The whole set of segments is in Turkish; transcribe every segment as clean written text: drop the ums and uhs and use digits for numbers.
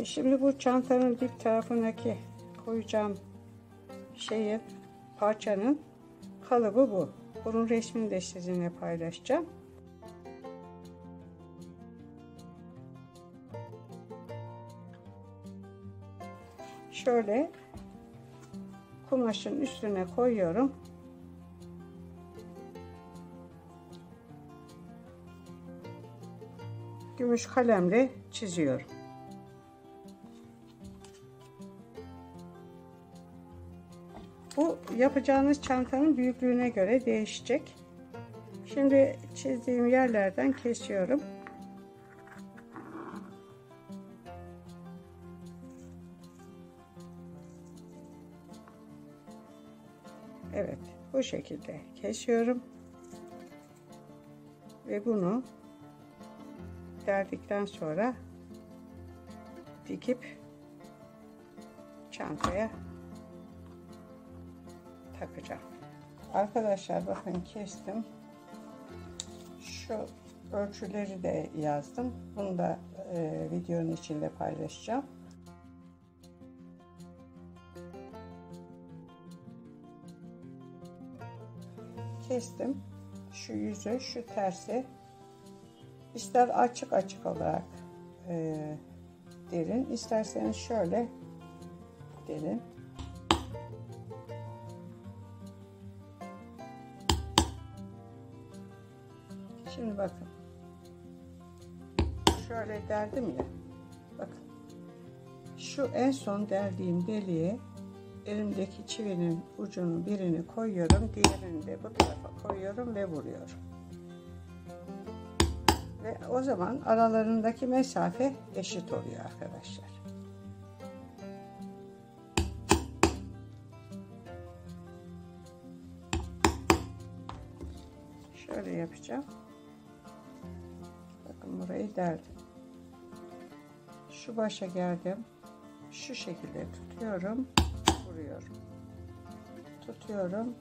Şimdi bu çantanın dip tarafındaki koyacağım parçanın kalıbı bu. Bunun resmini de sizinle paylaşacağım. Şöyle kumaşın üstüne koyuyorum. Gümüş kalemle çiziyorum. Bu yapacağınız çantanın büyüklüğüne göre değişecek. Şimdi çizdiğim yerlerden kesiyorum. Evet, bu şekilde kesiyorum. Ve bunu derdikten sonra dikip çantaya takacağım. Arkadaşlar bakın kestim. Şu ölçüleri de yazdım. Bunu da videonun içinde paylaşacağım. Kestim. Şu yüzü, şu tersi. İster açık açık olarak derin, isterseniz şöyle derin. Şimdi bakın. Şöyle derdim ya. Bakın. Şu en son deldiğim deliğe elimdeki çivinin ucunun birini koyuyorum. Diğerini de bu tarafa koyuyorum ve vuruyorum. Ve o zaman aralarındaki mesafe eşit oluyor arkadaşlar. Şöyle yapacağım. Bakın burayı deldim. Şu başa geldim. Şu şekilde tutuyorum. Vuruyorum. Tutuyorum. Vuruyorum.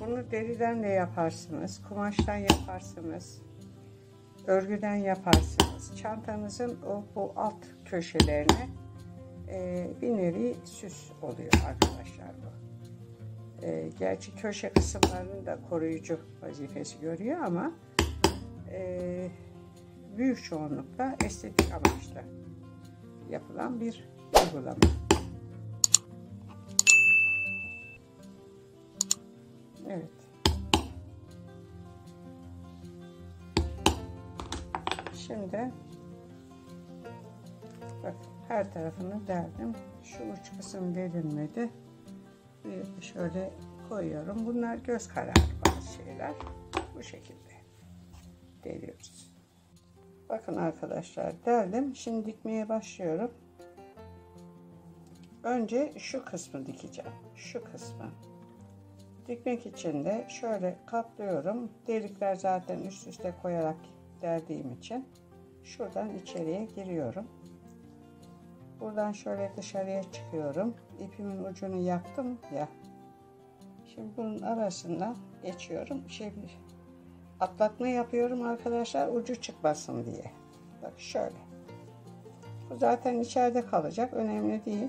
Bunu deriden de yaparsınız, kumaştan yaparsınız, örgüden yaparsınız. Çantanızın bu alt köşelerine bir nevi süs oluyor arkadaşlar bu. Gerçi köşe kısımlarının da koruyucu vazifesi görüyor ama büyük çoğunlukla estetik amaçla yapılan bir uygulama. Evet. Şimdi bak her tarafını deldim. Şu uç kısım delinmedi. Şöyle koyuyorum. Bunlar göz kararı bazı şeyler. Bu şekilde deliyoruz. Bakın arkadaşlar deldim. Şimdi dikmeye başlıyorum. Önce şu kısmı dikeceğim. Şu kısmı. Dikmek için de şöyle katlıyorum. Delikler zaten üst üste koyarak deldiğim için şuradan içeriye giriyorum. Buradan şöyle dışarıya çıkıyorum. İpimin ucunu yaktım ya. Şimdi bunun arasından geçiyorum. Şimdi atlatma yapıyorum arkadaşlar, ucu çıkmasın diye. Bak şöyle. Bu zaten içeride kalacak. Önemli değil.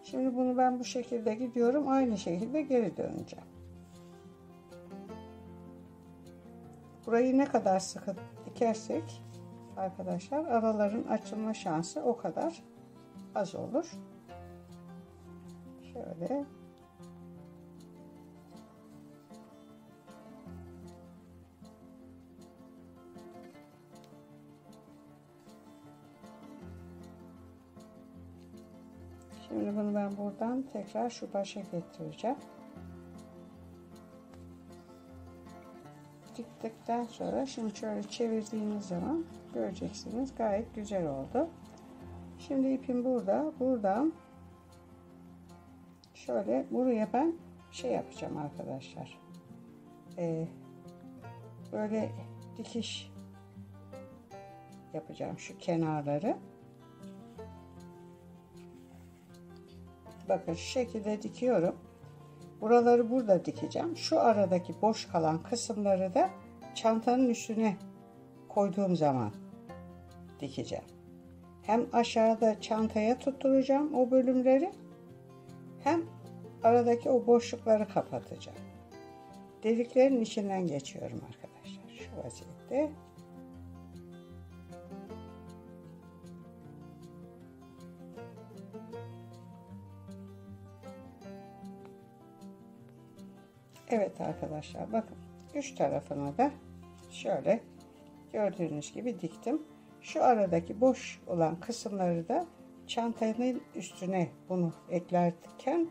Şimdi bunu ben bu şekilde gidiyorum. Aynı şekilde geri döneceğim. Burayı ne kadar sıkı dikersek arkadaşlar araların açılma şansı o kadar az olur. Şöyle. Şimdi bunu ben buradan tekrar şu başa getireceğim. Diktikten sonra şimdi şöyle çevirdiğiniz zaman göreceksiniz gayet güzel oldu. Şimdi ipim burada. Buradan şöyle buraya ben şey yapacağım arkadaşlar. Böyle dikiş yapacağım şu kenarları. Bakın şu şekilde dikiyorum. Buraları burada dikeceğim. Şu aradaki boş kalan kısımları da çantanın üstüne koyduğum zaman dikeceğim. Hem aşağıda çantaya tutturacağım o bölümleri, hem aradaki o boşlukları kapatacağım. Deliklerin içinden geçiyorum arkadaşlar. Şu vaziyette. Evet arkadaşlar, bakın üç tarafına da şöyle gördüğünüz gibi diktim. Şu aradaki boş olan kısımları da çantanın üstüne bunu eklerken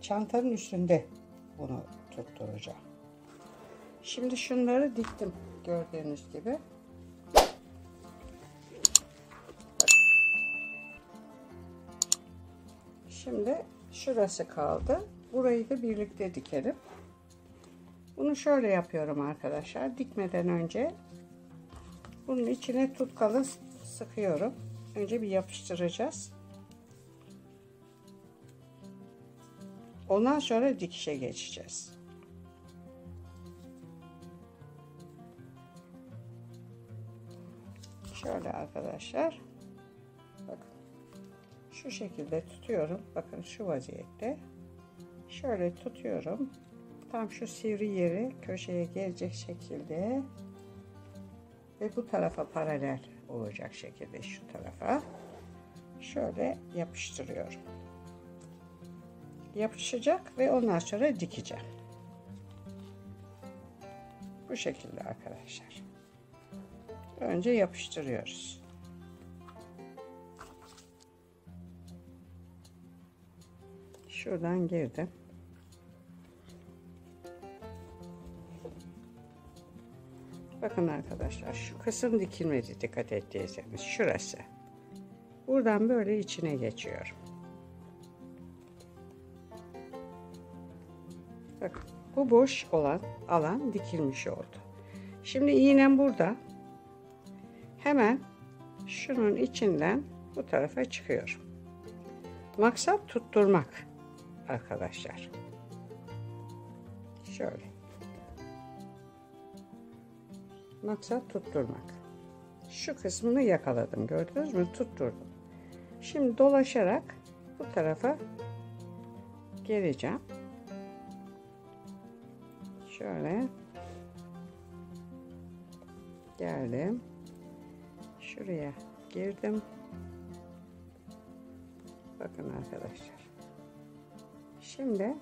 çantanın üstünde bunu tutturacağım. Şimdi şunları diktim gördüğünüz gibi. Şimdi şurası kaldı. Burayı da birlikte dikelim. Bunu şöyle yapıyorum arkadaşlar. Dikmeden önce bunun içine tutkalı sıkıyorum. Önce bir yapıştıracağız. Ondan sonra dikişe geçeceğiz. Şöyle arkadaşlar. Bakın. Şu şekilde tutuyorum. Bakın şu vaziyette. Şöyle tutuyorum. Tam şu sivri yeri köşeye gelecek şekilde ve bu tarafa paralel olacak şekilde şu tarafa şöyle yapıştırıyorum. Yapışacak ve ondan sonra dikeceğim. Bu şekilde arkadaşlar. Önce yapıştırıyoruz. Şuradan girdim. Bakın arkadaşlar, şu kısım dikilmedi, dikkat ettiyseniz şurası. Buradan böyle içine geçiyorum. Bakın bu boş olan alan dikilmiş oldu. Şimdi iğnem burada. Hemen şunun içinden bu tarafa çıkıyorum. Maksat tutturmak arkadaşlar. Şöyle. Maksat tutturmak. Şu kısmını yakaladım. Gördünüz mü? Tutturdum. Şimdi dolaşarak bu tarafa geleceğim. Şöyle. Geldim. Şuraya girdim. Bakın arkadaşlar. Şimdi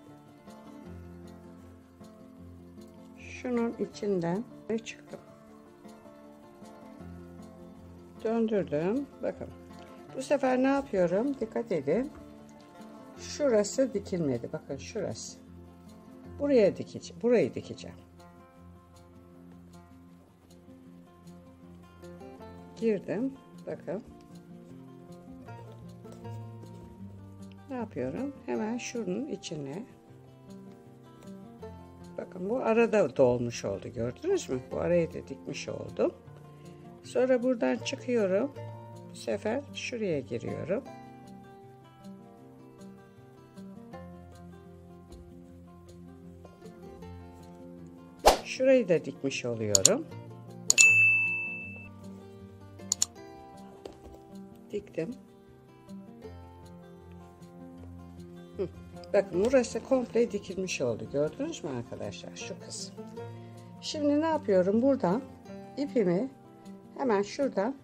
şunun içinden çıktım. Döndürdüm. Bakın. Bu sefer ne yapıyorum? Dikkat edin. Şurası dikilmedi. Bakın şurası. Buraya dikeceğim. Burayı dikeceğim. Girdim. Bakın. Ne yapıyorum? Hemen şunun içine. Bakın bu arada dolmuş oldu. Gördünüz mü? Bu arayı da dikmiş oldum. Sonra buradan çıkıyorum. Bu sefer şuraya giriyorum. Şurayı da dikmiş oluyorum. Diktim. Bakın burası komple dikilmiş oldu. Gördünüz mü arkadaşlar? Şu kısım. Şimdi ne yapıyorum? Buradan ipimi hemen şuradan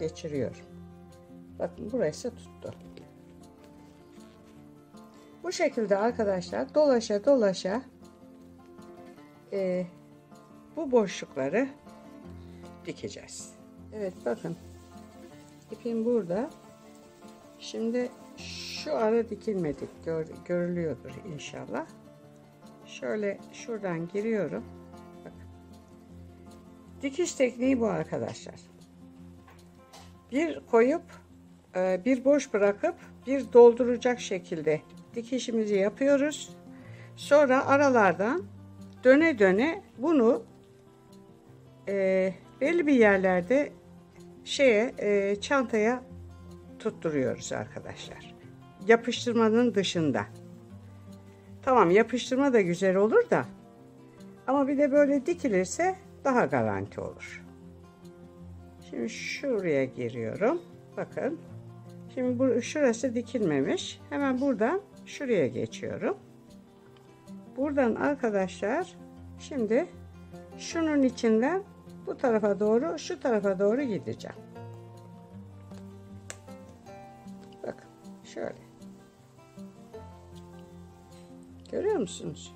geçiriyorum. Bakın burası tuttu. Bu şekilde arkadaşlar dolaşa dolaşa bu boşlukları dikeceğiz. Evet bakın ipim burada. Şimdi şu ara dikilmedi. Görülüyordur inşallah. Şöyle şuradan giriyorum. Bakın. Dikiş tekniği bu arkadaşlar. Bir koyup bir boş bırakıp bir dolduracak şekilde dikişimizi yapıyoruz. Sonra aralardan döne döne bunu belli bir yerlerde çantaya tutturuyoruz arkadaşlar. Yapıştırmanın dışında. Tamam, yapıştırma da güzel olur da ama bir de böyle dikilirse daha garanti olur. Şimdi şuraya giriyorum. Bakın. Şimdi şurası dikilmemiş. Hemen buradan şuraya geçiyorum. Buradan arkadaşlar şimdi şunun içinden bu tarafa doğru, şu tarafa doğru gideceğim. Bakın şöyle. Görüyor musunuz?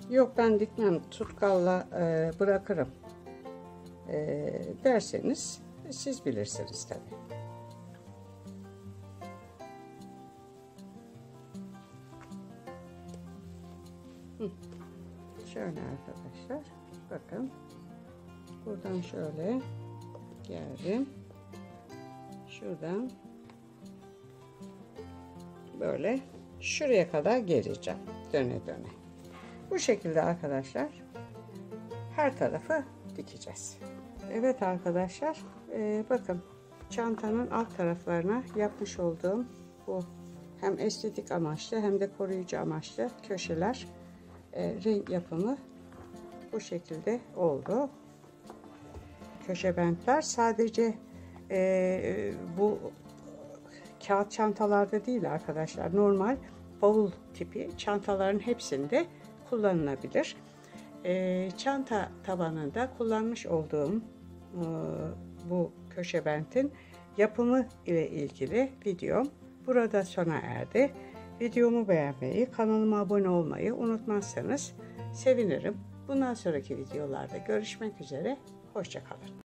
Yok, ben dikmem, tutkalla bırakırım derseniz siz bilirsiniz tabii. Şöyle arkadaşlar, bakın buradan şöyle geldim, şuradan böyle şuraya kadar geleceğim, döne döne. Bu şekilde arkadaşlar her tarafı dikeceğiz. Evet arkadaşlar, bakın çantanın alt taraflarına yapmış olduğum bu hem estetik amaçlı hem de koruyucu amaçlı köşeler, renk yapımı bu şekilde oldu. Köşe bentler sadece bu kağıt çantalarda değil arkadaşlar, normal bavul tipi çantaların hepsinde kullanılabilir. Çanta tabanında kullanmış olduğum bu köşe bentin yapımı ile ilgili videom burada sona erdi. Videomu beğenmeyi, kanalıma abone olmayı unutmazsanız sevinirim. Bundan sonraki videolarda görüşmek üzere. Hoşça kalın.